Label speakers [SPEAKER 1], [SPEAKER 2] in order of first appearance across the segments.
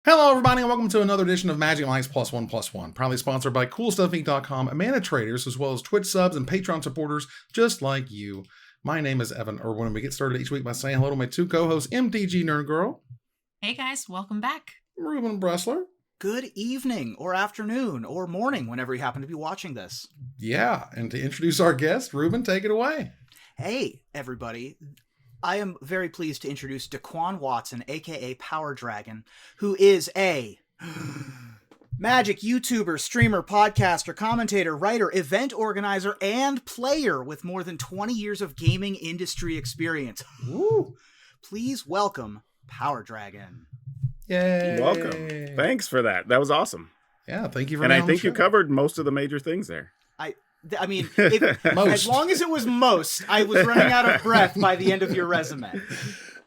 [SPEAKER 1] Hello, everybody, and welcome to another edition of Magic Mike's Plus One Plus One, proudly sponsored by CoolStuffInc.com, Mana traders, as well as Twitch subs and Patreon supporters just like you. My name is Evan Irwin, and we get started each week by saying hello to my two co-hosts, MTG Nerd Girl.
[SPEAKER 2] Hey guys, welcome back.
[SPEAKER 1] Ruben Bressler.
[SPEAKER 3] Good evening, or afternoon, or morning, whenever you happen to be watching this.
[SPEAKER 1] Yeah, and to introduce our guest, Ruben, take it away.
[SPEAKER 3] Hey, everybody. I am very pleased to introduce Daquan Watson, aka PowrDragn, who is a Magic YouTuber, streamer, podcaster, commentator, writer, event organizer, and player with more than 20 years of gaming industry experience.
[SPEAKER 1] Woo.
[SPEAKER 3] Please welcome PowrDragn.
[SPEAKER 1] Yay.
[SPEAKER 4] Welcome. Thanks for that. That was awesome.
[SPEAKER 1] Yeah, thank you for
[SPEAKER 4] And
[SPEAKER 1] being
[SPEAKER 4] I
[SPEAKER 1] on the
[SPEAKER 4] think you
[SPEAKER 1] show.
[SPEAKER 4] covered most of the major things there.
[SPEAKER 3] I mean, as long as it was most, I was running out of breath by the end of your resume.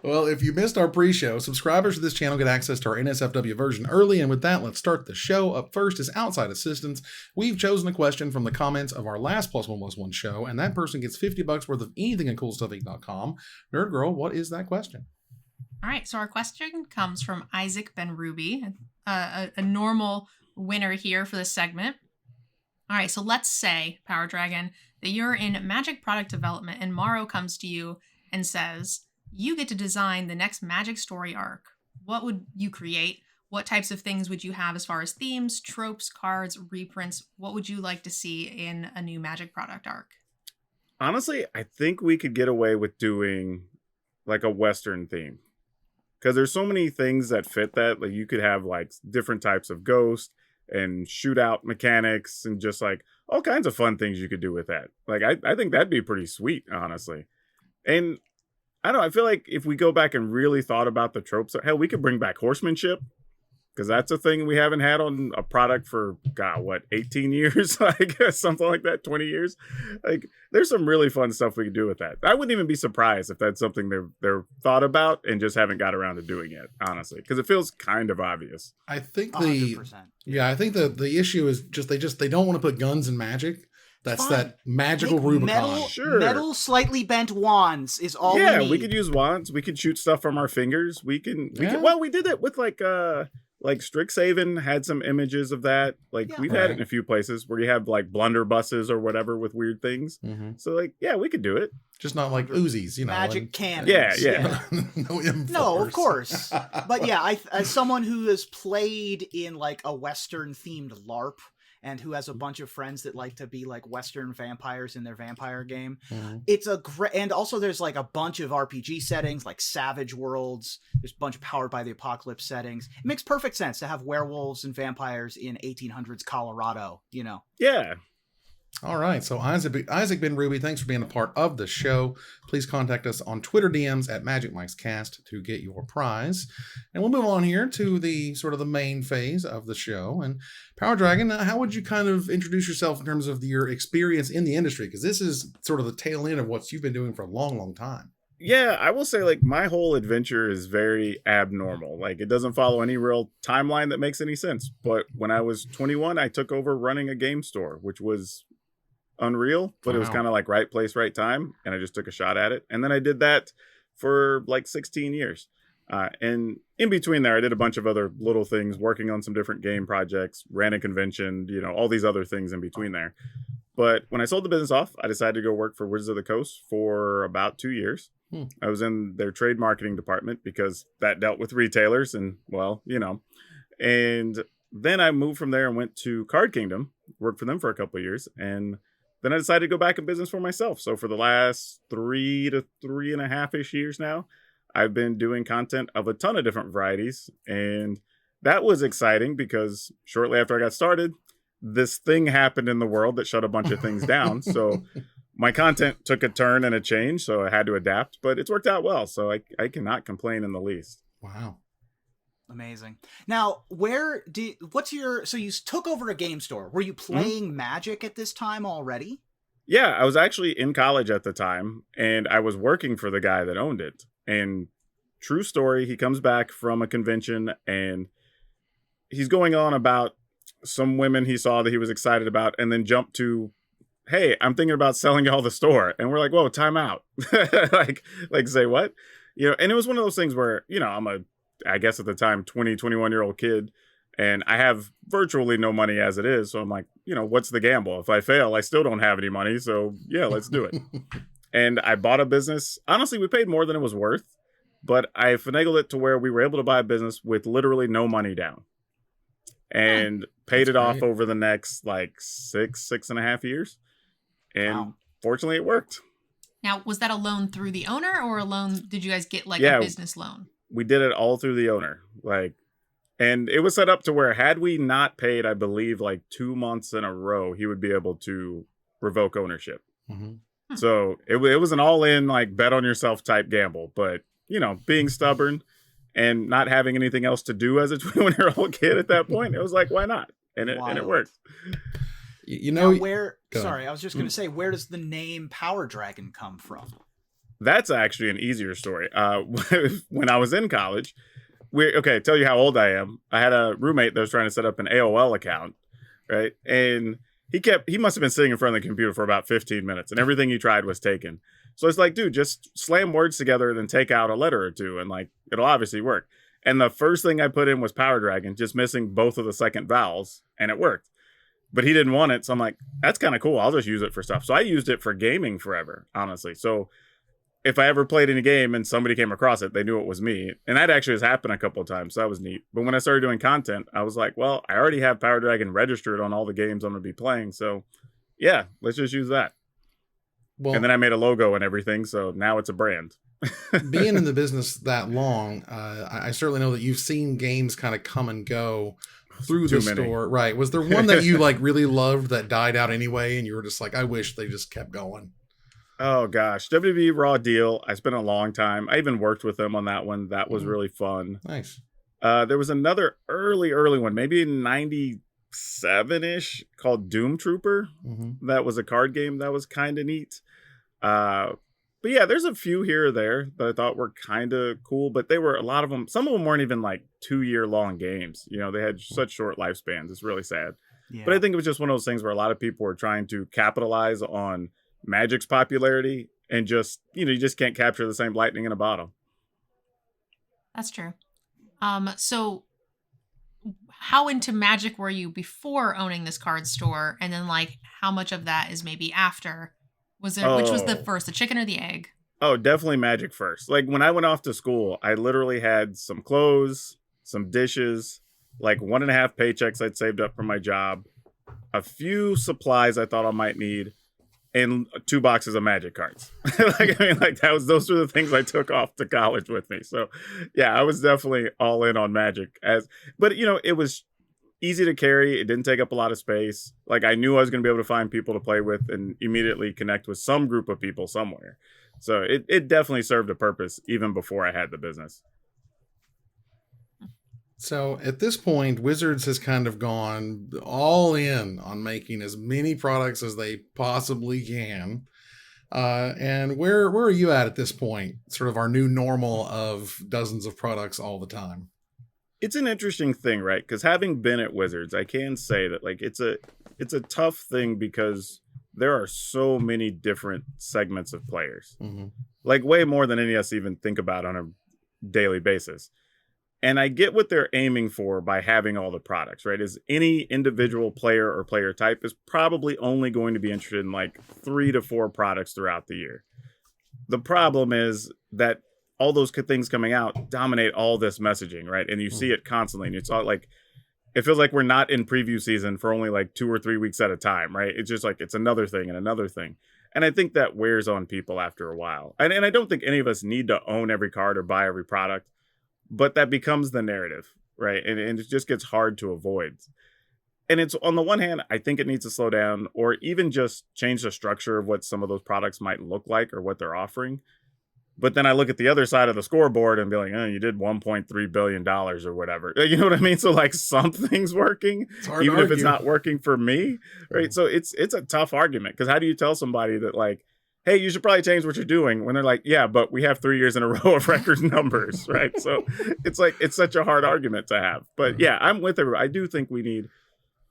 [SPEAKER 1] Well, if you missed our pre-show, subscribers to this channel get access to our NSFW version early, and with that, let's start the show. Up first is Outside Assistance. We've chosen a question from the comments of our last Plus One show, and that person gets $50 worth of anything at CoolStuffInc.com. Nerd Girl, what is that question?
[SPEAKER 2] All right, so our question comes from Isaac Ben Ruby, a normal winner here for this segment. All right, so let's say, PowrDragn, that you're in Magic product development and Morrow comes to you and says, you get to design the next Magic story arc. What would you create? What types of things would you have as far as themes, tropes, cards, reprints? What would you like to see in a new Magic product arc?
[SPEAKER 4] Honestly, I think we could get away with doing like a Western theme. Because there's so many things that fit that. Like you could have like different types of ghost and shootout mechanics and just like all kinds of fun things you could do with that. Like I think that'd be pretty sweet, honestly. And I don't know, I feel like if we go back and really thought about the tropes, hell, we could bring back horsemanship. Because that's a thing we haven't had on a product for, 18 years? Like something like that, 20 years? Like, there's some really fun stuff we could do with that. I wouldn't even be surprised if that's something they're thought about and just haven't got around to doing yet, honestly. Because it feels kind of obvious.
[SPEAKER 1] I think
[SPEAKER 3] 100%.
[SPEAKER 1] I think the issue is they don't want to put guns in Magic. That's
[SPEAKER 3] Fine.
[SPEAKER 1] that magical Rubicon.
[SPEAKER 3] Metal slightly bent wands is all we need.
[SPEAKER 4] We could use wands. We could shoot stuff from our fingers. We did it with like Strixhaven had some images of that. Like we've had it in a few places where you have like blunderbusses or whatever with weird things. Mm-hmm. So like, we could do it.
[SPEAKER 1] Just not like Uzis,
[SPEAKER 3] Magic cannons.
[SPEAKER 4] Yeah.
[SPEAKER 3] No, of course. But yeah, as someone who has played in like a Western themed LARP and who has a bunch of friends that like to be like Western vampires in their vampire game. Mm-hmm. It's a great, and also there's like a bunch of RPG settings like Savage Worlds. There's a bunch of Powered by the Apocalypse settings. It makes perfect sense to have werewolves and vampires in 1800s Colorado, you know?
[SPEAKER 4] Yeah.
[SPEAKER 1] All right, so Isaac Ben Ruby, thanks for being a part of the show. Please contact us on Twitter DMs at MagicMikesCast to get your prize. And we'll move on here to the sort of the main phase of the show. And PowrDragn, how would you kind of introduce yourself in terms of your experience in the industry? Because this is sort of the tail end of what you've been doing for a long, long time.
[SPEAKER 4] Yeah, I will say like my whole adventure is very abnormal. Like it doesn't follow any real timeline that makes any sense. But when I was 21, I took over running a game store, which was unreal, but It was kind of like right place, right time. And I just took a shot at it. And then I did that for like 16 years. And in between there, I did a bunch of other little things, working on some different game projects, ran a convention, all these other things in between there. But when I sold the business off, I decided to go work for Wizards of the Coast for about 2 years. I was in their trade marketing department because that dealt with retailers and, And then I moved from there and went to Card Kingdom, worked for them for a couple of years, and then I decided to go back in business for myself. So for the last 3 to 3.5-ish years now, I've been doing content of a ton of different varieties. And that was exciting because shortly after I got started, this thing happened in the world that shut a bunch of things down. So my content took a turn and a change, so I had to adapt. But it's worked out well, so I cannot complain in the least.
[SPEAKER 1] Wow.
[SPEAKER 3] Amazing. Now, so you took over a game store. Were you playing Magic at this time already?
[SPEAKER 4] Yeah, I was actually in college at the time, and I was working for the guy that owned it. And true story, he comes back from a convention, and he's going on about some women he saw that he was excited about, and then jumped to, hey, I'm thinking about selling y'all the store. And we're like, whoa, time out. like say what? And it was one of those things where, I'm a I guess at the time, 20, 21-year-old kid. And I have virtually no money as it is. So I'm like, what's the gamble? If I fail, I still don't have any money. So yeah, let's do it. And I bought a business. Honestly, we paid more than it was worth, but I finagled it to where we were able to buy a business with literally no money down and paid it off over the next like 6.5 years. And fortunately it worked.
[SPEAKER 2] Now, was that a loan through the owner or a loan? Did you guys get like a business loan?
[SPEAKER 4] We did it all through the owner. And it was set up to where had we not paid, I believe, like 2 months in a row, he would be able to revoke ownership. Mm-hmm. So it was an all-in, like, bet on yourself type gamble. But, being stubborn and not having anything else to do as a 21-year-old kid at that point, it was like, why not? And it worked.
[SPEAKER 3] Now sorry, I was just going to say, where does the name PowrDragn come from?
[SPEAKER 4] That's actually an easier story. When I was in college, tell you how old I am. I had a roommate that was trying to set up an AOL account, right? And he must have been sitting in front of the computer for about 15 minutes, and everything he tried was taken. So it's like, dude, just slam words together, then take out a letter or two, and like it'll obviously work. And the first thing I put in was PowrDragn, just missing both of the second vowels, and it worked. But he didn't want it, so I'm like, that's kind of cool. I'll just use it for stuff. So I used it for gaming forever, honestly. So if I ever played any game and somebody came across it, they knew it was me. And that actually has happened a couple of times, so that was neat. But when I started doing content, I was like, well, I already have PowrDragn registered on all the games I'm going to be playing. So yeah, let's just use that. Well, and then I made a logo and everything, so now it's a brand.
[SPEAKER 1] Being in the business that long, I certainly know that you've seen games kind of come and go through the store. Right. Was there one that you like really loved that died out anyway, and you were just like, I wish they just kept going?
[SPEAKER 4] Oh gosh, WWE Raw Deal. I spent a long time. I even worked with them on that one. That was really fun.
[SPEAKER 1] Nice.
[SPEAKER 4] There was another early one, maybe 97-ish, called Doom Trooper. Mm-hmm. That was a card game that was kind of neat. But yeah, there's a few here or there that I thought were kind of cool, but they were a lot of them. Some of them weren't even like 2-year-long games. They had such short lifespans. It's really sad. Yeah. But I think it was just one of those things where a lot of people were trying to capitalize on Magic's popularity, and just you just can't capture the same lightning in a bottle.
[SPEAKER 2] That's true. So how into Magic were you before owning this card store, and then like how much of that is maybe after? Which was the first, the chicken or the egg?
[SPEAKER 4] Oh, definitely Magic first. Like when I went off to school, I literally had some clothes, some dishes, like 1.5 paychecks I'd saved up from my job, a few supplies I thought I might need, and 2 boxes of Magic cards. Those were the things I took off to college with me. So yeah, I was definitely all in on Magic. But it was easy to carry. It didn't take up a lot of space. Like I knew I was going to be able to find people to play with and immediately connect with some group of people somewhere. So it definitely served a purpose even before I had the business.
[SPEAKER 1] So at this point, Wizards has kind of gone all in on making as many products as they possibly can. And where are you at this point? Sort of our new normal of dozens of products all the time.
[SPEAKER 4] It's an interesting thing, right? Because having been at Wizards, I can say that like it's a tough thing because there are so many different segments of players, like way more than any of us even think about on a daily basis. And I get what they're aiming for by having all the products, right? Is any individual player or player type is probably only going to be interested in like 3 to 4 products throughout the year. The problem is that all those things coming out dominate all this messaging, right? And you see it constantly. And it's all like, it feels like we're not in preview season for only like 2 or 3 weeks at a time, right? It's just like, it's another thing and another thing. And I think that wears on people after a while. And I don't think any of us need to own every card or buy every product, but that becomes the narrative, right? And it just gets hard to avoid. And it's on the one hand, I think it needs to slow down or even just change the structure of what some of those products might look like or what they're offering. But then I look at the other side of the scoreboard and be like, oh, you did $1.3 billion or whatever. You know what I mean? So like something's working, even if it's not working for me, right? So it's a tough argument because how do you tell somebody that like, hey, you should probably change what you're doing when they're like, yeah, but we have 3 years in a row of record numbers, right? So it's like, it's such a hard argument to have. But yeah, I'm with everybody. I do think we need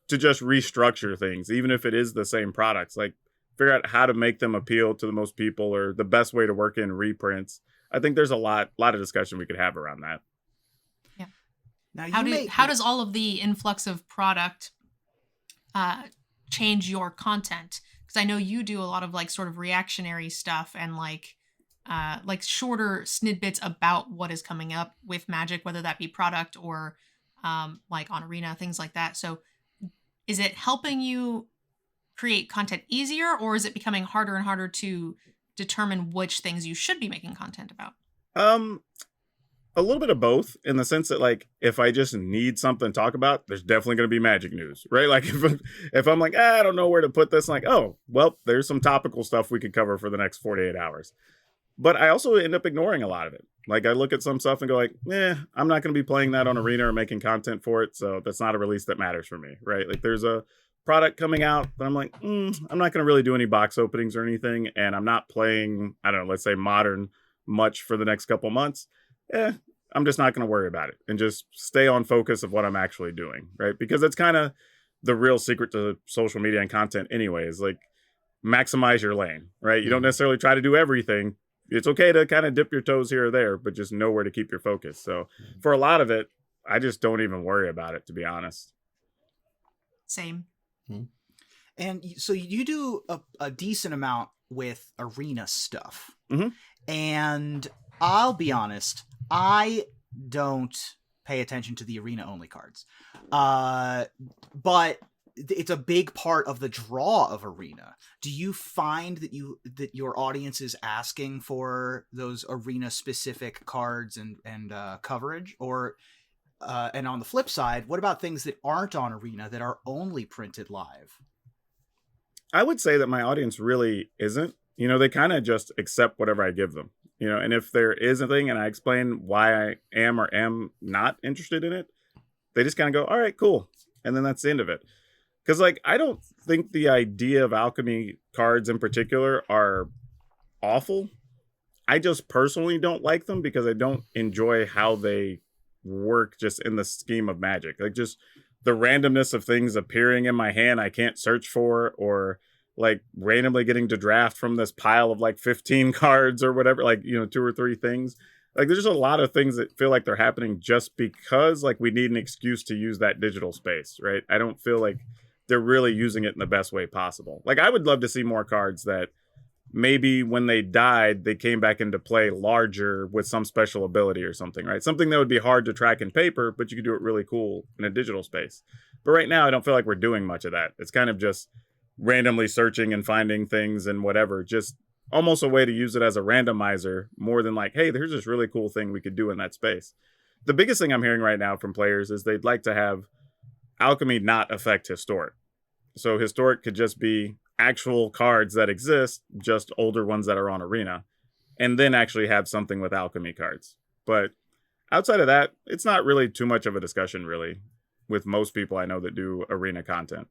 [SPEAKER 4] to just restructure things, even if it is the same products. Like, figure out how to make them appeal to the most people or the best way to work in reprints. I think there's a lot of discussion we could have around that.
[SPEAKER 3] Now,
[SPEAKER 2] How does all of the influx of product change your content? Because I know you do a lot of like sort of reactionary stuff and like shorter snippets about what is coming up with Magic, whether that be product or like on Arena, things like that. So is it helping you create content easier, or is it becoming harder and harder to determine which things you should be making content about?
[SPEAKER 4] A little bit of both, in the sense that, like, if I just need something to talk about, there's definitely going to be Magic news, right? Like, if I'm like, I don't know where to put this, I'm like, oh, well, there's some topical stuff we could cover for the next 48 hours. But I also end up ignoring a lot of it. Like, I look at some stuff and go like, I'm not going to be playing that on Arena or making content for it, so that's not a release that matters for me, right? Like, there's a product coming out that I'm like, I'm not going to really do any box openings or anything, and I'm not playing, I don't know, let's say Modern much for the next couple months. I'm just not going to worry about it and just stay on focus of what I'm actually doing, right? Because that's kind of the real secret to social media and content anyways. Like, maximize your lane, right? You don't necessarily try to do everything. It's okay to kind of dip your toes here or there, but just know where to keep your focus. So for a lot of it, I just don't even worry about it, to be honest.
[SPEAKER 2] Same.
[SPEAKER 3] And so you do a decent amount with Arena stuff. And I'll be honest, I don't pay attention to the Arena only cards. But it's a big part of the draw of Arena. Do you find that your audience is asking for those Arena specific cards and coverage? Or and on the flip side, what about things that aren't on Arena that are only printed live?
[SPEAKER 4] I would say that my audience really isn't. They kind of just accept whatever I give them. And if there is a thing and I explain why I am or am not interested in it, they just kind of go, all right, cool. And then that's the end of it. Because, like, I don't think the idea of alchemy cards in particular are awful. I just personally don't like them because I don't enjoy how they work just in the scheme of Magic. Like, just the randomness of things appearing in my hand I can't search for, or like randomly getting to draft from this pile of like 15 cards or whatever, like, 2 or 3 things. Like, there's just a lot of things that feel like they're happening just because, like, we need an excuse to use that digital space, right? I don't feel like they're really using it in the best way possible. Like, I would love to see more cards that maybe when they died, they came back into play larger with some special ability or something, right? Something that would be hard to track in paper, but you could do it really cool in a digital space. But right now, I don't feel like we're doing much of that. It's kind of just randomly searching and finding things and whatever, just almost a way to use it as a randomizer more than like, hey, there's this really cool thing we could do in that space. The biggest thing I'm hearing right now from players is they'd like to have alchemy not affect historic. So historic could just be actual cards that exist, just older ones that are on Arena, and then actually have something with alchemy cards. But outside of that, it's not really too much of a discussion, really, with most people I know that do Arena content.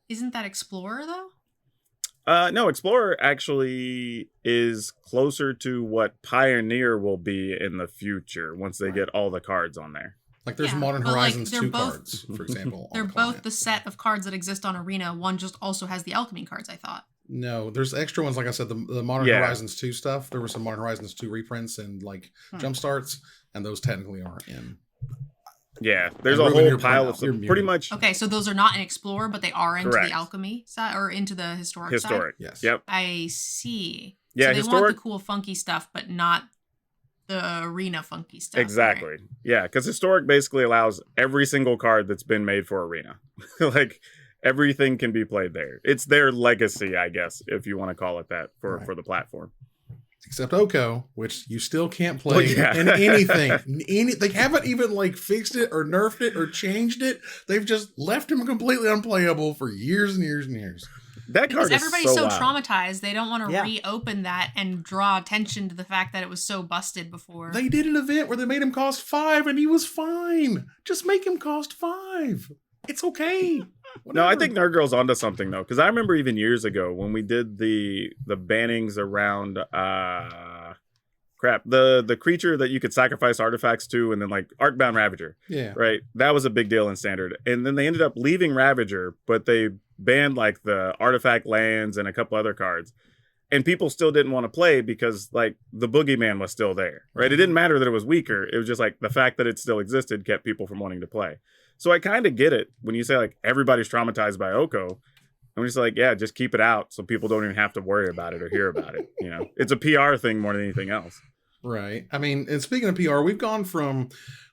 [SPEAKER 2] Isn't that Explorer, though?
[SPEAKER 4] No, Explorer actually is closer to what Pioneer will be in the future once they get all the cards on there.
[SPEAKER 1] Like, there's Modern Horizons 2 cards, for example.
[SPEAKER 2] They're both the set of cards that exist on Arena. One just also has the alchemy cards, I thought.
[SPEAKER 1] No, there's extra ones. Like I said, the Modern Horizons 2 stuff. There were some Modern Horizons 2 reprints and like jump starts, and those technically aren't in.
[SPEAKER 4] Yeah, there's a whole pile of stuff. Pretty much.
[SPEAKER 2] Okay, so those are not in Explorer, but they are into
[SPEAKER 4] Correct.
[SPEAKER 2] the alchemy side or into the historic side?
[SPEAKER 4] Historic,
[SPEAKER 1] yes.
[SPEAKER 4] Yep.
[SPEAKER 2] I see.
[SPEAKER 4] Yeah,
[SPEAKER 2] so they
[SPEAKER 4] historic.
[SPEAKER 2] want the cool funky stuff, but not the Arena funky stuff.
[SPEAKER 4] Exactly.
[SPEAKER 2] Right?
[SPEAKER 4] Yeah, because historic basically allows every single card that's been made for Arena. Like, everything can be played there. It's their legacy, I guess, if you want to call it that, for the platform.
[SPEAKER 1] Except Oko, which you still can't play in anything. They haven't even like fixed it or nerfed it or changed it. They've just left him completely unplayable for years and years and years.
[SPEAKER 4] That card
[SPEAKER 2] because everybody's
[SPEAKER 4] is
[SPEAKER 2] so
[SPEAKER 4] wild.
[SPEAKER 2] traumatized, they don't want to reopen that and draw attention to the fact that it was so busted before.
[SPEAKER 1] They did an event where they made him cost 5 and he was fine. Just make him cost 5. It's okay.
[SPEAKER 4] No, I think Nerd Girl's onto something though, because I remember even years ago when we did the bannings around the creature that you could sacrifice artifacts to, and then like Arcbound Ravager.
[SPEAKER 1] Yeah.
[SPEAKER 4] Right. That was a big deal in Standard. And then they ended up leaving Ravager, but they banned like the artifact lands and a couple other cards. and people still didn't want to play because like the boogeyman was still there, right? It didn't matter that it was weaker. It was just like the fact that it still existed kept people from wanting to play. So I kind of get it when you say like everybody's traumatized by Oko. I'm just like, yeah, just keep it out so people don't even have to worry about it or hear about it. You know, it's a PR thing more than anything else.
[SPEAKER 1] Right. I mean, and speaking of PR, we've gone from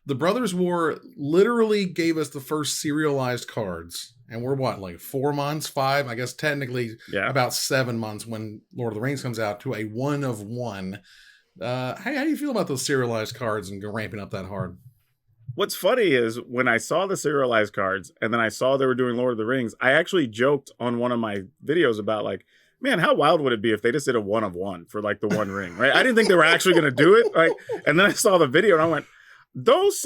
[SPEAKER 1] the Brothers War literally gave us the first serialized cards. And we're what, like 4 months, 5, I guess technically about 7 months when Lord of the Rings comes out, to a 1 of 1. How do you feel about those serialized cards and ramping up that hard?
[SPEAKER 4] What's funny is when I saw the serialized cards and then I saw they were doing Lord of the Rings, I actually joked on one of my videos about like, man, how wild would it be if they just did a 1 of 1 for like the One Ring, right? I didn't think they were actually going to do it. Like, and then I saw the video and I went, those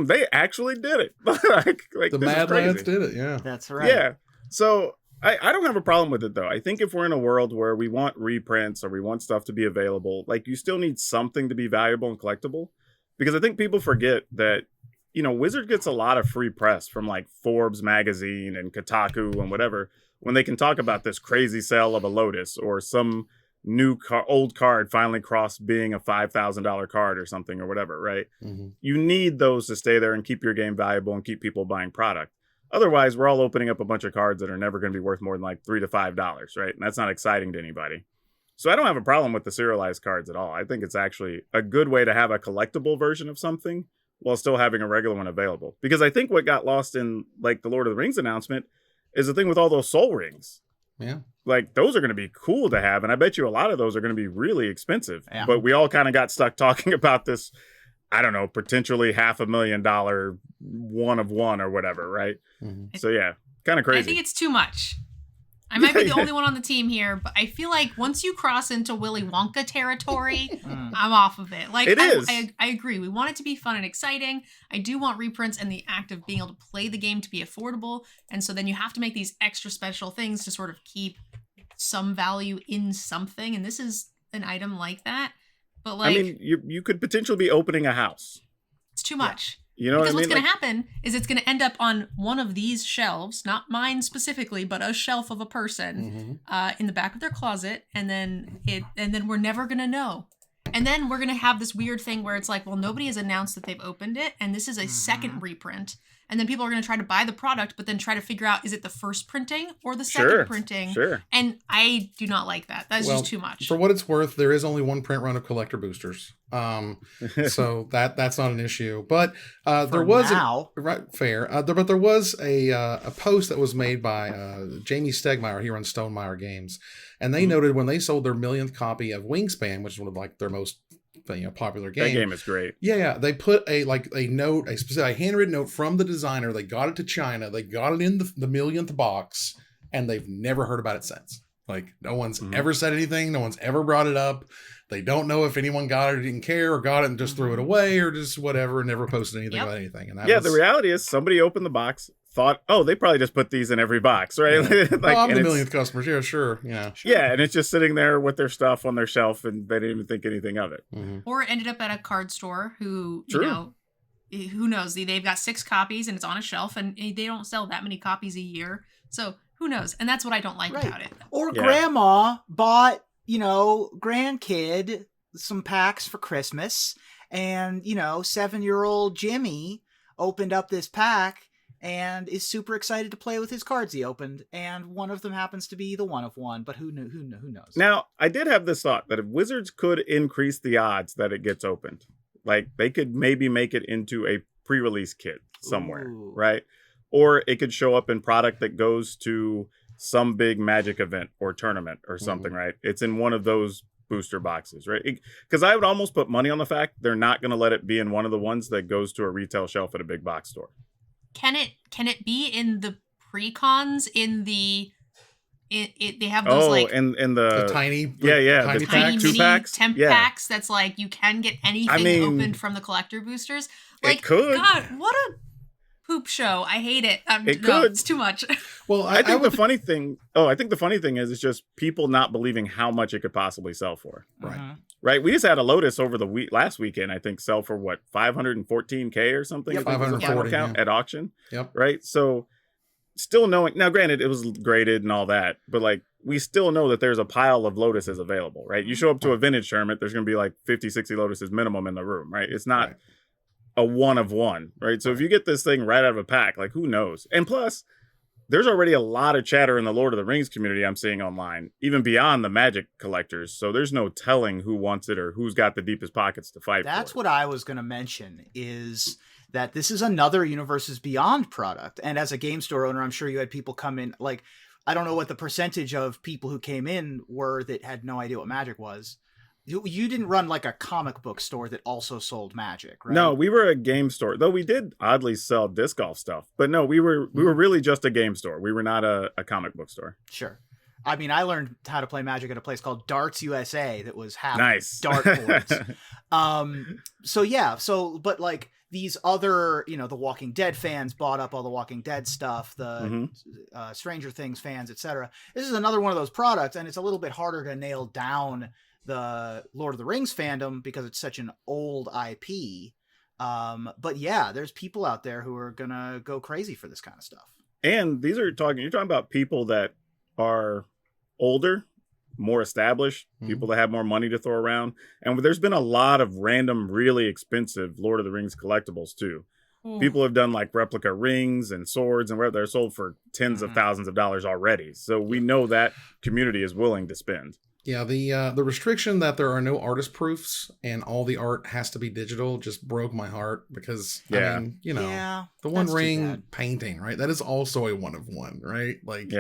[SPEAKER 4] they actually did it. like
[SPEAKER 1] the Mad Lads did it, yeah.
[SPEAKER 3] That's right.
[SPEAKER 4] Yeah. So I don't have a problem with it though. I think if we're in a world where we want reprints or we want stuff to be available, like you still need something to be valuable and collectible. Because I think people forget that, you know, Wizard gets a lot of free press from like Forbes magazine and Kotaku and whatever, when they can talk about this crazy sale of a Lotus or some new old card finally crossed being a $5,000 card or something or whatever, right? Mm-hmm. You need those to stay there and keep your game valuable and keep people buying product. Otherwise, we're all opening up a bunch of cards that are never going to be worth more than like $3 to $5, right? And that's not exciting to anybody. So I don't have a problem with the serialized cards at all. I think it's actually a good way to have a collectible version of something while still having a regular one available. Because I think what got lost in like the Lord of the Rings announcement is the thing with all those soul rings.
[SPEAKER 1] Yeah.
[SPEAKER 4] Like those are going to be cool to have. And I bet you a lot of those are going to be really expensive.
[SPEAKER 3] Yeah.
[SPEAKER 4] But we all kind of got stuck talking about this, I don't know, potentially $500,000 1 of 1 or whatever, right? Mm-hmm. So yeah, kind of crazy.
[SPEAKER 2] I think it's too much. I might be the only one on the team here, but I feel like once you cross into Willy Wonka territory, I'm off of it. Like, I agree. We want it to be fun and exciting. I do want reprints and the act of being able to play the game to be affordable. And so then you have to make these extra special things to sort of keep some value in something. And this is an item like that. But like,
[SPEAKER 4] I mean, you could potentially be opening a house.
[SPEAKER 2] It's too much.
[SPEAKER 4] You know
[SPEAKER 2] because
[SPEAKER 4] what I mean?
[SPEAKER 2] What's going to happen is it's going to end up on one of these shelves, not mine specifically, but a shelf of a person in the back of their closet, and then we're never going to know. And then we're going to have this weird thing where it's like, well, nobody has announced that they've opened it, and this is a second reprint. And then people are going to try to buy the product, but then try to figure out, is it the first printing or the second printing?
[SPEAKER 4] Sure.
[SPEAKER 2] And I do not like that. That's just too much.
[SPEAKER 1] For what it's worth, there is only one print run of collector boosters. So that's not an issue. But there was but there was a post that was made by Jamie Stegmeyer. He runs Stonemaier Games, and they noted when they sold their millionth copy of Wingspan, which is one of like their most popular game.
[SPEAKER 4] That game is great.
[SPEAKER 1] Yeah. They put a note, a specific handwritten note from the designer. They got it to China. They got it in the millionth box, and they've never heard about it since. Like no one's ever said anything. No one's ever brought it up. They don't know if anyone got it or didn't care or got it and just threw it away or just whatever and never posted anything about anything. And
[SPEAKER 4] the reality is somebody opened the box, thought, oh, they probably just put these in every box, right?
[SPEAKER 1] Yeah. I'm the millionth customer. Yeah, sure. Yeah.
[SPEAKER 4] Yeah, and it's just sitting there with their stuff on their shelf and they didn't even think anything of it.
[SPEAKER 1] Mm-hmm.
[SPEAKER 2] Or it ended up at a card store who, you know, who knows? They've got 6 copies and it's on a shelf and they don't sell that many copies a year. So who knows? And that's what I don't like about it.
[SPEAKER 3] Or grandma bought, grandkid some packs for Christmas, and 7-year-old Jimmy opened up this pack and is super excited to play with his cards he opened, and one of them happens to be the 1 of 1, but who knows?
[SPEAKER 4] Now, I did have this thought that if Wizards could increase the odds that it gets opened, like they could maybe make it into a pre-release kit somewhere, right? Or it could show up in product that goes to some big Magic event or tournament or something, right? It's in one of those booster boxes, right? Because I would almost put money on the fact they're not going to let it be in one of the ones that goes to a retail shelf at a big box store.
[SPEAKER 2] Can it be in the pre-cons they have those
[SPEAKER 1] in the tiny
[SPEAKER 2] tiny
[SPEAKER 4] pack,
[SPEAKER 2] mini
[SPEAKER 4] 2 packs,
[SPEAKER 2] temp packs that's like you can get anything opened from the collector boosters. Like,
[SPEAKER 4] it could.
[SPEAKER 2] God, what a poop show. I hate it. It's too much.
[SPEAKER 1] Well,
[SPEAKER 4] I think the funny thing is it's just people not believing how much it could possibly sell for. Right. We just had a Lotus over the last weekend, I think, sell for what, 514K or something?
[SPEAKER 1] Yep, 540
[SPEAKER 4] at auction.
[SPEAKER 1] Yep.
[SPEAKER 4] Right. So still knowing now, granted, it was graded and all that, but like we still know that there's a pile of lotuses available, right? You show up to a vintage tournament, there's going to be like 50, 60 lotuses minimum in the room, right? It's not a one of one, right? So if you get this thing right out of a pack, like who knows? And plus, there's already a lot of chatter in the Lord of the Rings community I'm seeing online, even beyond the Magic collectors. So there's no telling who wants it or who's got the deepest pockets to fight for.
[SPEAKER 3] That's what I was going to mention, is that this is another Universes Beyond product. And as a game store owner, I'm sure you had people come in, like, I don't know what the percentage of people who came in were that had no idea what Magic was. You didn't run like a comic book store that also sold Magic, right?
[SPEAKER 4] No, we were a game store, though we did oddly sell disc golf stuff. But no, we were really just a game store. We were not a comic book store.
[SPEAKER 3] Sure. I mean, I learned how to play Magic at a place called Darts USA that was half
[SPEAKER 4] nice
[SPEAKER 3] dartboards. But like these other, the Walking Dead fans bought up all the Walking Dead stuff, the Stranger Things fans, etc. This is another one of those products, and it's a little bit harder to nail down the Lord of the Rings fandom because it's such an old IP. But yeah, there's people out there who are gonna go crazy for this kind of stuff.
[SPEAKER 4] And you're talking about people that are older, more established, people that have more money to throw around. And there's been a lot of random, really expensive Lord of the Rings collectibles too. People have done like replica rings and swords and where they're sold for tens of thousands of dollars already. So we know that community is willing to spend.
[SPEAKER 1] Yeah, the restriction that there are no artist proofs and all the art has to be digital just broke my heart because, I mean, the One Ring painting, right? That is also a one of one, right? Like,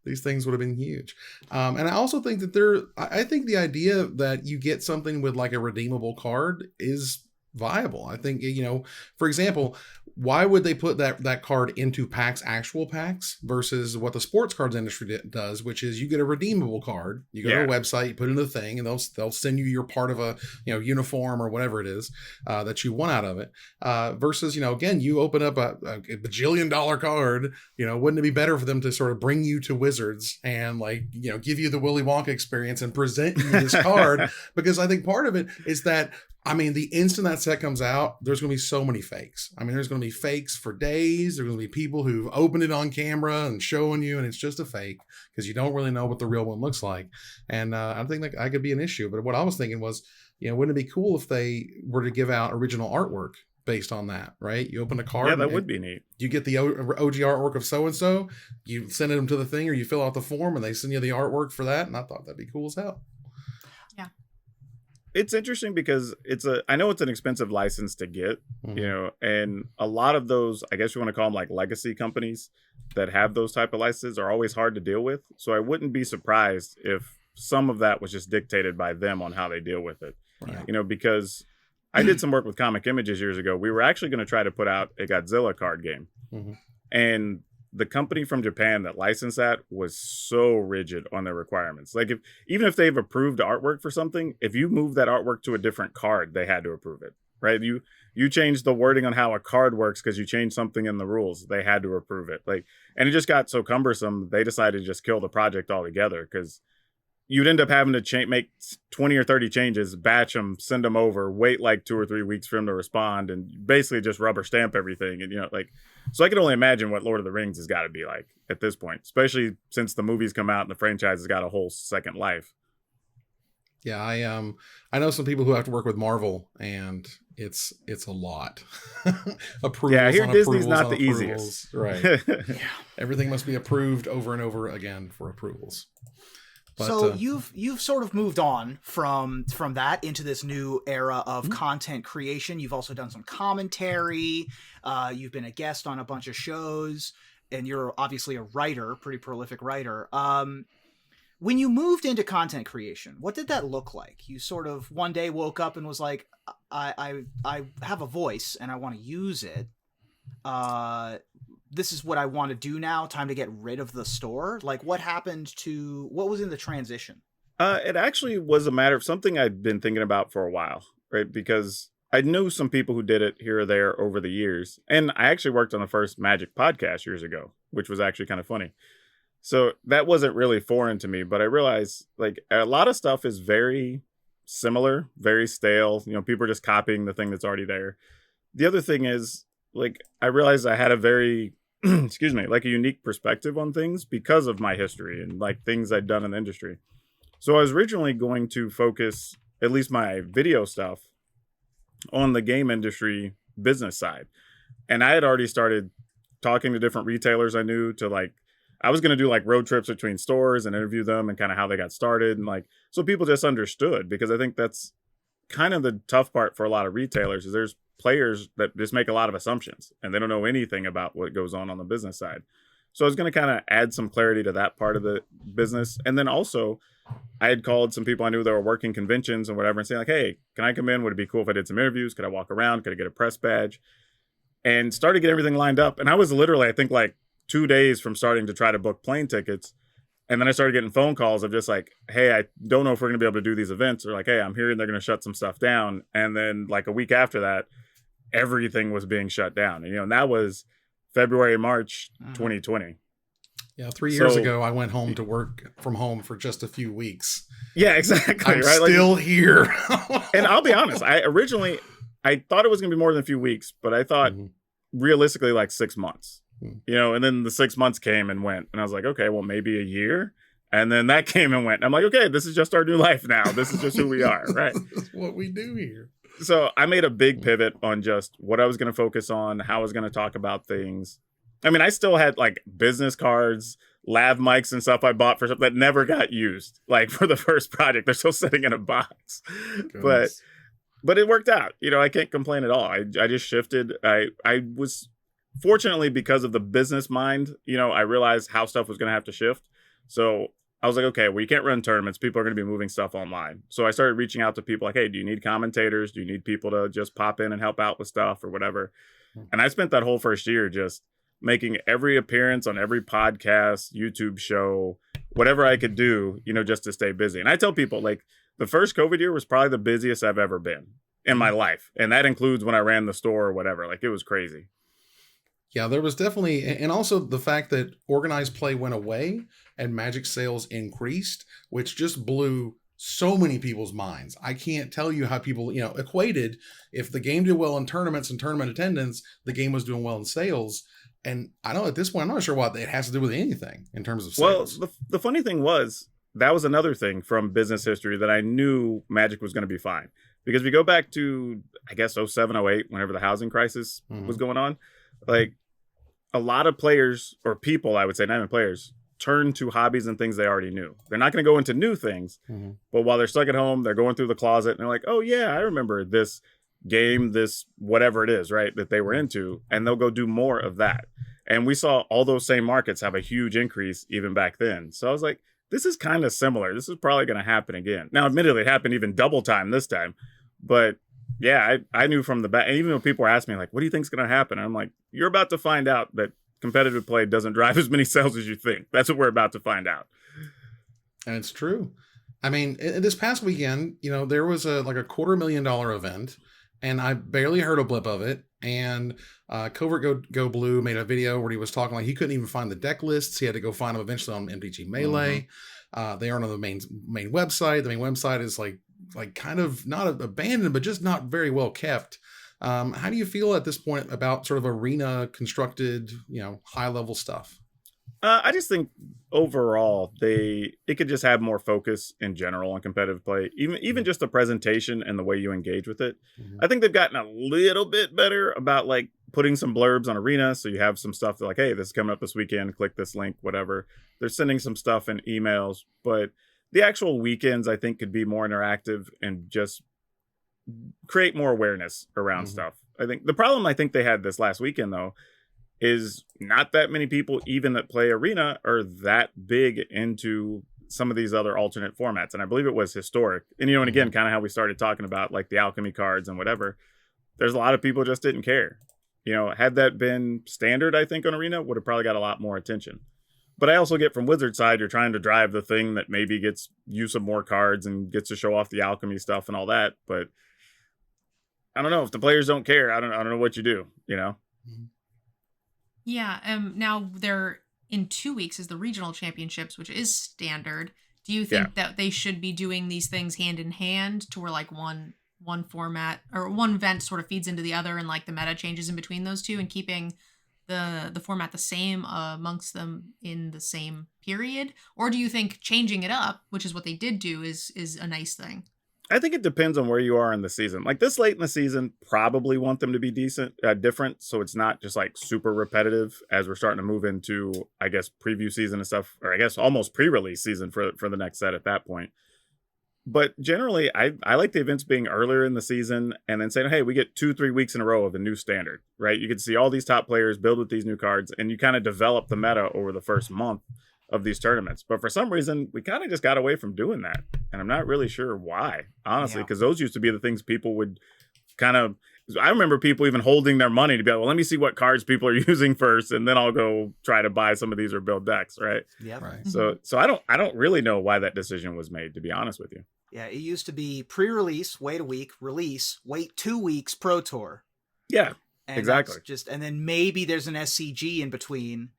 [SPEAKER 1] these things would have been huge. And I also think that I think the idea that you get something with like a redeemable card is viable. I think, for example, why would they put that card into actual packs versus what the sports cards industry does, which is you get a redeemable card, you go to a website, you put it in the thing, and they'll send you your part of a uniform or whatever it is that you want out of it. Versus again, you open up a bajillion-dollar card. Wouldn't it be better for them to sort of bring you to Wizards and give you the Willy Wonka experience and present you this card? Because I think part of it is that, I mean, the instant that set comes out, there's going to be so many fakes. I mean, there's going to be fakes for days. There's going to be people who've opened it on camera and showing you, and it's just a fake because you don't really know what the real one looks like. And I think that could be an issue. But what I was thinking was, wouldn't it be cool if they were to give out original artwork based on that, right? You open a card.
[SPEAKER 4] Yeah, that would be neat.
[SPEAKER 1] You get the OG artwork of so-and-so, you send them to the thing, or you fill out the form and they send you the artwork for that. And I thought that'd be cool as hell.
[SPEAKER 4] It's interesting because I know it's an expensive license to get, and a lot of those, I guess you want to call them like legacy companies that have those type of licenses are always hard to deal with. So I wouldn't be surprised if some of that was just dictated by them on how they deal with it, because I did some work with Comic Images years ago. We were actually going to try to put out a Godzilla card game, and the company from Japan that licensed that was so rigid on their requirements. Like even if they've approved artwork for something, if you move that artwork to a different card, they had to approve it, right? You changed the wording on how a card works because you changed something in the rules. They had to approve it. And it just got so cumbersome. They decided to just kill the project altogether because you'd end up having to make 20 or 30 changes, batch them, send them over, wait like 2 or 3 weeks for them to respond, and basically just rubber stamp everything. And, so I can only imagine what Lord of the Rings has got to be like at this point, especially since the movies come out and the franchise has got a whole second life.
[SPEAKER 1] Yeah, I know some people who have to work with Marvel, and it's a lot. Approvals.
[SPEAKER 4] Yeah, here Disney's not the
[SPEAKER 1] approvals.
[SPEAKER 4] Easiest,
[SPEAKER 1] right? Everything must be approved over and over again for approvals. But,
[SPEAKER 3] so you've sort of moved on from that into this new era of content creation. You've also done some commentary. You've been a guest on a bunch of shows, and you're obviously a writer, pretty prolific writer. When you moved into content creation, what did that look like? You sort of one day woke up and was like, I have a voice and I want to use it. This is what I want to do now. Time to get rid of the store. Like, what was in the transition?
[SPEAKER 4] It actually was a matter of something I'd been thinking about for a while, right? Because I knew some people who did it here or there over the years. And I actually worked on the first Magic podcast years ago, which was actually kind of funny. So that wasn't really foreign to me, but I realized like a lot of stuff is very similar, very stale. People are just copying the thing that's already there. The other thing is, like, I realized I had a very excuse me, like a unique perspective on things because of my history and like things I'd done in the industry. So I was originally going to focus at least my video stuff on the game industry business side. And I had already started talking to different retailers I knew to like, I was going to do like road trips between stores and interview them and kind of how they got started. And like, so people just understood, because I think that's kind of the tough part for a lot of retailers is there's players that just make a lot of assumptions and they don't know anything about what goes on the business side. So I was going to kind of add some clarity to that part of the business. And then also I had called some people I knew that were working conventions and whatever and saying like, hey, can I come in? Would it be cool if I did some interviews? Could I walk around? Could I get a press badge? And started to get everything lined up. And I was literally, I think like 2 days from starting to try to book plane tickets. And then I started getting phone calls of just like, hey, I don't know if we're going to be able to do these events, or like, hey, I'm hearing they're going to shut some stuff down. And then like a week after that, everything was being shut down. And, and that was February, March, 2020.
[SPEAKER 1] Yeah, 3 years ago, I went home to work from home for just a few weeks.
[SPEAKER 4] Yeah, exactly.
[SPEAKER 1] I'm
[SPEAKER 4] right?
[SPEAKER 1] still here.
[SPEAKER 4] And I'll be honest, I thought it was going to be more than a few weeks, but I thought realistically like 6 months. And then the 6 months came and went, and I was like, okay, well, maybe a year. And then that came and went. I'm like, okay, this is just our new life now. This is just who we are, right?
[SPEAKER 1] This is what we do here.
[SPEAKER 4] So I made a big pivot on just what I was going to focus on, how I was going to talk about things. I mean, I still had like business cards, lav mics and stuff I bought for stuff that never got used. Like for the first project, they're still sitting in a box.
[SPEAKER 1] Goodness.
[SPEAKER 4] But it worked out. I can't complain at all. I just shifted. I was fortunately, because of the business mind, I realized how stuff was going to have to shift. So I was like, okay, well, you can't run tournaments. People are going to be moving stuff online. So I started reaching out to people like, hey, do you need commentators? Do you need people to just pop in and help out with stuff or whatever? And I spent that whole first year just making every appearance on every podcast, YouTube show, whatever I could do, just to stay busy. And I tell people like the first COVID year was probably the busiest I've ever been in my life. And that includes when I ran the store or whatever. Like it was crazy.
[SPEAKER 1] Yeah, there was definitely, and also the fact that organized play went away and Magic sales increased, which just blew so many people's minds. I can't tell you how people, equated if the game did well in tournaments and tournament attendance, the game was doing well in sales. And I don't, at this point, I'm not sure what it has to do with anything in terms of sales.
[SPEAKER 4] Well, the funny thing was, that was another thing from business history that I knew Magic was going to be fine. Because we go back to, I guess, 07, 08, whenever the housing crisis was going on, like a lot of players or people, I would say, not even players, turn to hobbies and things they already knew. They're not going to go into new things, but while they're stuck at home, they're going through the closet and they're like, oh yeah, I remember this game, this whatever it is, right, that they were into, and they'll go do more of that. And we saw all those same markets have a huge increase even back then. So I was like, this is kind of similar. This is probably going to happen again. Now, admittedly, it happened even double time this time, but yeah, I knew from the back. And even when people were asking me like, what do you think is going to happen? I'm like, you're about to find out that competitive play doesn't drive as many sales as you think. That's what we're about to find out. And
[SPEAKER 1] it's true. I mean, this past weekend, there was a $250,000 event, and I barely heard a blip of it. And Covert Go Blue made a video where he was talking like he couldn't even find the deck lists. He had to go find them eventually on MTG Melee. They aren't on the main website. The main website is like kind of not abandoned, but just not very well kept. How do you feel at this point about sort of arena constructed, high level stuff?
[SPEAKER 4] I just think overall it could just have more focus in general on competitive play, even just the presentation and the way you engage with it. I think they've gotten a little bit better about like putting some blurbs on Arena, so you have some stuff like, hey, this is coming up this weekend, click this link, whatever. They're sending some stuff in emails, but the actual weekends I think could be more interactive and just create more awareness around stuff. I think the problem I think they had this last weekend though is not that many people even that play Arena are that big into some of these other alternate formats. And I believe it was historic. And, and again, kind of how we started talking about like the alchemy cards and whatever, there's a lot of people just didn't care. Had that been standard, I think on Arena would have probably got a lot more attention. But I also get from Wizard side, you're trying to drive the thing that maybe gets you some more cards and gets to show off the alchemy stuff and all that. But I don't know, if the players don't care, I don't know what you do,
[SPEAKER 2] Yeah. Now they're in 2 weeks is the regional championships, which is standard. Do you think that they should be doing these things hand in hand to where like one format or one event sort of feeds into the other and like the meta changes in between those two and keeping the format the same amongst them in the same period? Or do you think changing it up, which is what they did do, is a nice thing?
[SPEAKER 4] I think it depends on where you are in the season. Like this late in the season, probably want them to be different. So it's not just like super repetitive as we're starting to move into, I guess, preview season and stuff, or I guess almost pre-release season for the next set at that point. But generally, I like the events being earlier in the season and then saying, hey, we get 2-3 weeks in a row of a new standard, right? You can see all these top players build with these new cards, and you kind of develop the meta over the first month of these tournaments. But for some reason, we kind of just got away from doing that. And I'm not really sure why, honestly, because those used to be the things people would kind of... I remember people even holding their money to be like, well, let me see what cards people are using first, and then I'll go try to buy some of these or build decks, right?
[SPEAKER 3] Yeah.
[SPEAKER 1] Right.
[SPEAKER 4] So I don't really know why that decision was made, to be honest with you.
[SPEAKER 3] Yeah, it used to be pre-release, wait a week, release, wait 2 weeks, Pro Tour.
[SPEAKER 4] Yeah,
[SPEAKER 3] and
[SPEAKER 4] exactly.
[SPEAKER 3] And then maybe there's an SCG in between,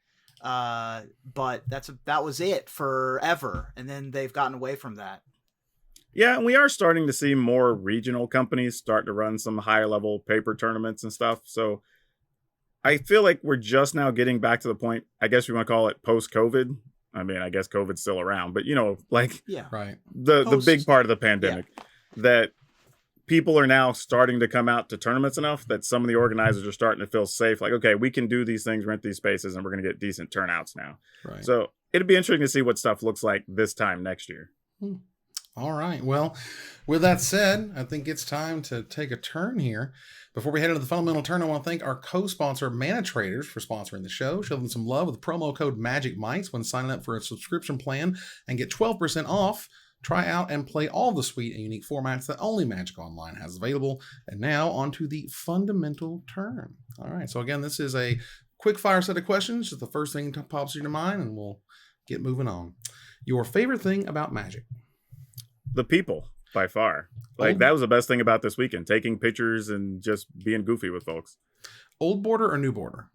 [SPEAKER 3] but that was it forever, and then they've gotten away from that.
[SPEAKER 4] Yeah, and we are starting to see more regional companies start to run some higher level paper tournaments and stuff. So I feel like we're just now getting back to the point, I guess we want to call it post-COVID. I mean, I guess COVID's still around, but like
[SPEAKER 1] right.
[SPEAKER 4] The big part of the pandemic that people are now starting to come out to tournaments enough that some of the organizers are starting to feel safe. Like, okay, we can do these things, rent these spaces, and we're going to get decent turnouts now.
[SPEAKER 1] Right.
[SPEAKER 4] So it'd be interesting to see what stuff looks like this time next year.
[SPEAKER 1] All right. Well, with that said, I think it's time to take a turn here. Before we head into the fundamental turn, I want to thank our co-sponsor, Mana Traders, for sponsoring the show. Show them some love with promo code MAGICMICE when signing up for a subscription plan and get 12% off. Try out and play all the sweet and unique formats that only Magic Online has available. And now on to the fundamental turn. All right. So again, this is a quick fire set of questions. Just the first thing that pops in your mind, and we'll get moving on. Your favorite thing about Magic?
[SPEAKER 4] The people, by far. Like, that was the best thing about this weekend, taking pictures and just being goofy with folks.
[SPEAKER 1] Old border or new border?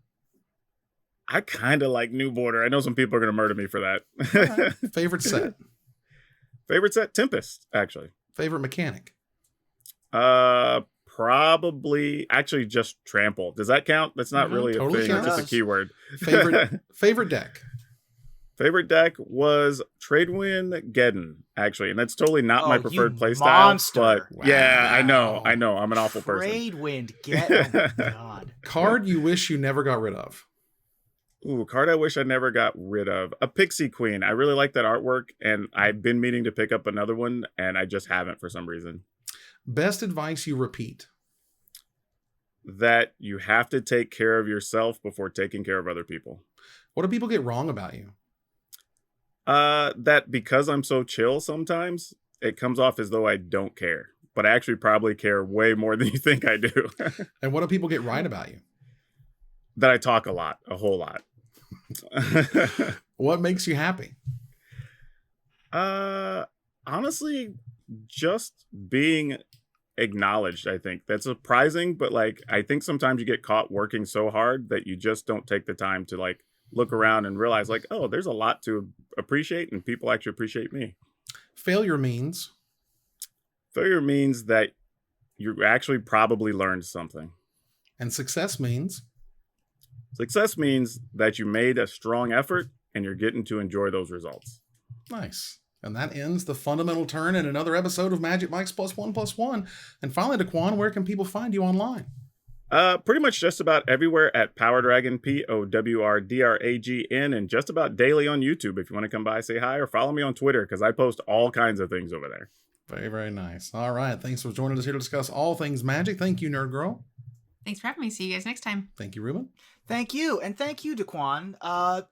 [SPEAKER 4] I kind of like new border. I know some people are going to murder me for that.
[SPEAKER 1] Right. Favorite set?
[SPEAKER 4] Favorite set? Tempest, actually.
[SPEAKER 1] Favorite mechanic?
[SPEAKER 4] Probably actually just trample. Does that count? That's not really
[SPEAKER 1] totally
[SPEAKER 4] a thing.
[SPEAKER 1] counts.
[SPEAKER 4] It's just a keyword.
[SPEAKER 1] Favorite deck?
[SPEAKER 4] Favorite deck was Tradewind Geddon, actually, and that's totally not my preferred playstyle.
[SPEAKER 3] Monster.
[SPEAKER 4] But
[SPEAKER 1] Wow.
[SPEAKER 4] yeah, I know, I'm an awful person.
[SPEAKER 3] Tradewind Geddon. Oh my God.
[SPEAKER 1] Card you wish you never got rid of?
[SPEAKER 4] Ooh, card I wish I never got rid of. A Pixie Queen. I really like that artwork, and I've been meaning to pick up another one, and I just haven't for some reason.
[SPEAKER 1] Best advice you repeat?
[SPEAKER 4] That you have to take care of yourself before taking care of other people.
[SPEAKER 1] What do people get wrong about you?
[SPEAKER 4] That because I'm so chill sometimes, it comes off as though I don't care. But I actually probably care way more than you think I do.
[SPEAKER 1] And what do people get right about you?
[SPEAKER 4] That I talk a lot, a whole lot.
[SPEAKER 1] What makes you happy?
[SPEAKER 4] Honestly, just being acknowledged. I think that's surprising, but like I think sometimes you get caught working so hard that you just don't take the time to like look around and realize like, oh, there's a lot to appreciate and people actually appreciate me.
[SPEAKER 1] Failure means
[SPEAKER 4] that you actually probably learned something.
[SPEAKER 1] And success means
[SPEAKER 4] that you made a strong effort and you're getting to enjoy those results.
[SPEAKER 1] nice. And that ends the fundamental turn in another episode of Magic Mike's +1+1. And finally, Daquan, where can people find you online?
[SPEAKER 4] Pretty much just about everywhere at PowrDragn, PowrDragn, and just about daily on YouTube. If you want to come by, say hi, or follow me on Twitter, because I post all kinds of things over there.
[SPEAKER 1] Very, very nice. All right. Thanks for joining us here to discuss all things Magic. Thank you, Nerd Girl.
[SPEAKER 2] Thanks for having me. See you guys next time.
[SPEAKER 1] Thank you, Ruben.
[SPEAKER 3] Thank you, and thank you, Daquan.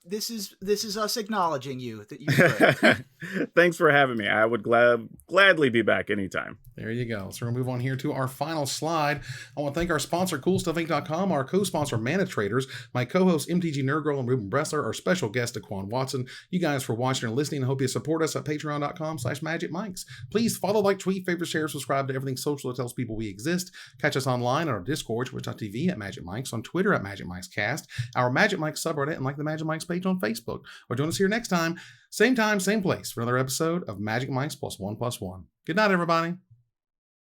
[SPEAKER 3] This is us acknowledging you that you.
[SPEAKER 4] Thanks for having me. I would gladly be back anytime.
[SPEAKER 1] There you go. So we're going to move on here to our final slide. I want to thank our sponsor, CoolStuffInc.com, our co-sponsor, Mana Traders, my co-host, MTG Nerd Girl and Ruben Bressler, our special guest, Daquan Watson. You guys for watching and listening. I hope you support us at patreon.com/magicmics. Please follow, like, tweet, favorite, share, subscribe to everything social that tells people we exist. Catch us online on our Discord, twitch.tv at Magic Mics, on Twitter at Magic Mics Cast, our Magic Mics subreddit, and like the Magic Mics page on Facebook. Or join us here next time, same place, for another episode of Magic Mics +1+1. Good night, everybody.